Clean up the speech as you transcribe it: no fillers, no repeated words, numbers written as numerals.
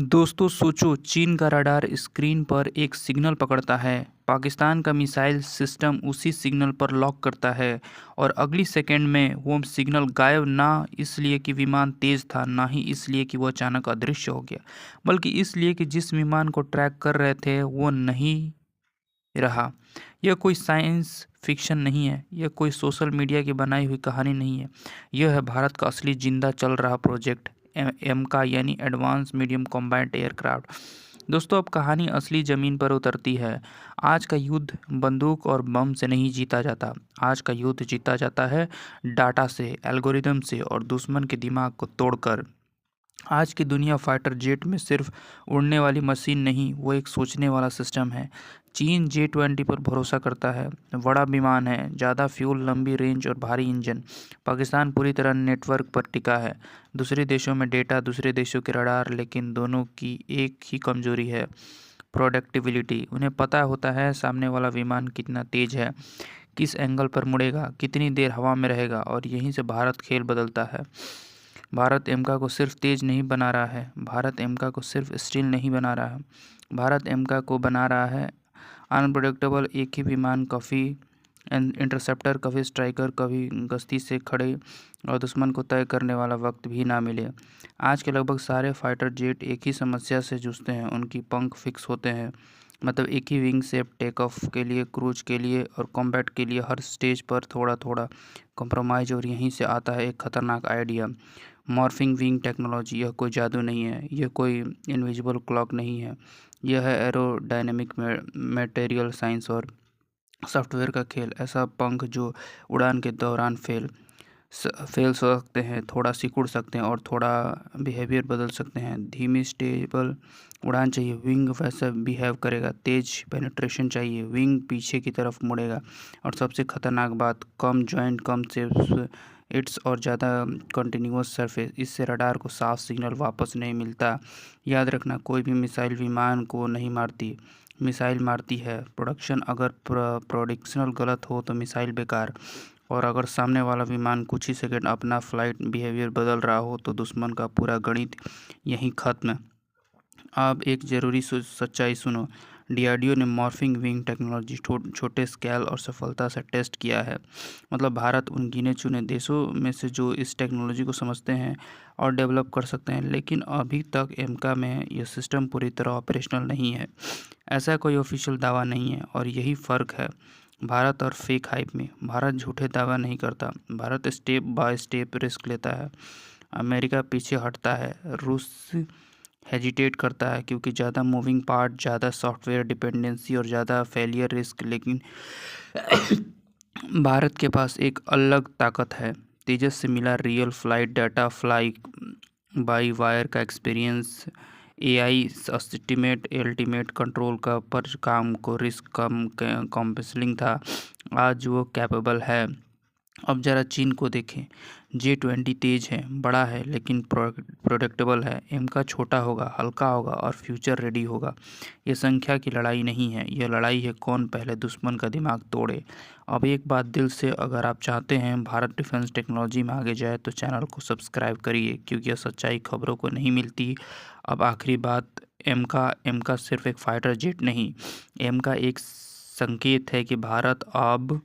दोस्तों सोचो, चीन का रडार स्क्रीन पर एक सिग्नल पकड़ता है। पाकिस्तान का मिसाइल सिस्टम उसी सिग्नल पर लॉक करता है और अगली सेकंड में वो सिग्नल गायब, ना इसलिए कि विमान तेज था, ना ही इसलिए कि वो अचानक अदृश्य हो गया, बल्कि इसलिए कि जिस विमान को ट्रैक कर रहे थे वो नहीं रहा। यह कोई साइंस फिक्शन नहीं है, यह कोई सोशल मीडिया की बनाई हुई कहानी नहीं है। यह है भारत का असली जिंदा चल रहा प्रोजेक्ट एमका, यानी एडवांस मीडियम कॉम्बैट एयरक्राफ्ट। दोस्तों, अब कहानी असली ज़मीन पर उतरती है। आज का युद्ध बंदूक और बम से नहीं जीता जाता। आज का युद्ध जीता जाता है डाटा से, एल्गोरिदम से और दुश्मन के दिमाग को तोड़कर। आज की दुनिया फाइटर जेट में सिर्फ उड़ने वाली मशीन नहीं, वो एक सोचने वाला सिस्टम है। चीन J-20 पर भरोसा करता है। बड़ा विमान है, ज़्यादा फ्यूल, लंबी रेंज और भारी इंजन। पाकिस्तान पूरी तरह नेटवर्क पर टिका है। दूसरे देशों में डेटा, दूसरे देशों के रडार, लेकिन दोनों की एक ही कमजोरी है, प्रोडक्टिबिलिटी। उन्हें पता होता है सामने वाला विमान कितना तेज है, किस एंगल पर मुड़ेगा, कितनी देर हवा में रहेगा, और यहीं से भारत खेल बदलता है। भारत एमका को सिर्फ तेज नहीं बना रहा है, भारत एमका को सिर्फ स्टील नहीं बना रहा है, भारत एमका को बना रहा है अनप्रेडिक्टेबल। एक ही विमान, कभी इंटरसेप्टर, कभी स्ट्राइकर, कभी गश्ती से खड़े और दुश्मन को तय करने वाला वक्त भी ना मिले। आज के लगभग सारे फाइटर जेट एक ही समस्या से जूझते हैं, उनकी पंख फिक्स होते हैं। मतलब एक ही विंग शेप, टेक ऑफ के लिए, क्रूज के लिए और कॉम्बैट के लिए। हर स्टेज पर थोड़ा थोड़ा कॉम्प्रोमाइज़, और यहीं से आता है एक खतरनाक आइडिया, मॉर्फिंग विंग टेक्नोलॉजी। यह कोई जादू नहीं है, यह कोई इनविजिबल क्लॉक नहीं है, यह है एरोडायनेमिक मटेरियल साइंस और सॉफ्टवेयर का खेल। ऐसा पंख जो उड़ान के दौरान फेल हो सकते हैं, थोड़ा सिकुड़ सकते हैं और थोड़ा बिहेवियर बदल सकते हैं। धीमी स्टेबल उड़ान चाहिए, विंग वैसा बिहेव करेगा। तेज पेनिट्रेशन चाहिए, विंग पीछे की तरफ मुड़ेगा। और सबसे खतरनाक बात, कम जॉइंट, कम सेप्स इट्स और ज़्यादा कंटिन्यूअस सरफेस। इससे रडार को साफ सिग्नल वापस नहीं मिलता। याद रखना, कोई भी मिसाइल विमान को नहीं मारती, मिसाइल मारती है प्रोडक्शन। अगर प्रोडिक्शनल गलत हो तो मिसाइल बेकार, और अगर सामने वाला विमान कुछ ही सेकंड अपना फ्लाइट बिहेवियर बदल रहा हो तो दुश्मन का पूरा गणित यहीं खत्म। अब एक ज़रूरी सच्चाई सुनो, डीआरडीओ ने मॉर्फिंग विंग टेक्नोलॉजी छोटे स्केल और सफलता से टेस्ट किया है। मतलब भारत उन गिने चुने देशों में से जो इस टेक्नोलॉजी को समझते हैं और डेवलप कर सकते हैं, लेकिन अभी तक एमका में यह सिस्टम पूरी तरह ऑपरेशनल नहीं है। ऐसा कोई ऑफिशियल दावा नहीं है, और यही फ़र्क है भारत और फेक हाइप में। भारत झूठे दावा नहीं करता, Bharat step by step risk लेता है। अमेरिका पीछे हटता है, रूस हेजिटेट करता है क्योंकि ज़्यादा मूविंग पार्ट, ज़्यादा सॉफ्टवेयर डिपेंडेंसी और ज़्यादा फेलियर रिस्क। लेकिन भारत के पास एक अलग ताकत है, तेजस से मिला real flight data, fly by wire का experience, AI estimate, ultimate control का पर काम को रिस्क कम कॉम्पेसलिंग था। आज वो कैपेबल है। अब ज़रा चीन को देखें। J-20 तेज है, बड़ा है, लेकिन प्रोडक्टेबल है। एमका छोटा होगा, हल्का होगा और फ्यूचर रेडी होगा। ये संख्या की लड़ाई नहीं है, यह लड़ाई है कौन पहले दुश्मन का दिमाग तोड़े। अब एक बात दिल से, अगर आप चाहते हैं भारत डिफेंस टेक्नोलॉजी में आगे जाए तो चैनल को सब्सक्राइब करिए, क्योंकि यह सच्चाई खबरों को नहीं मिलती। अब आखिरी बात, एमका सिर्फ एक फाइटर जेट नहीं, एमका एक संकेत है कि भारत अब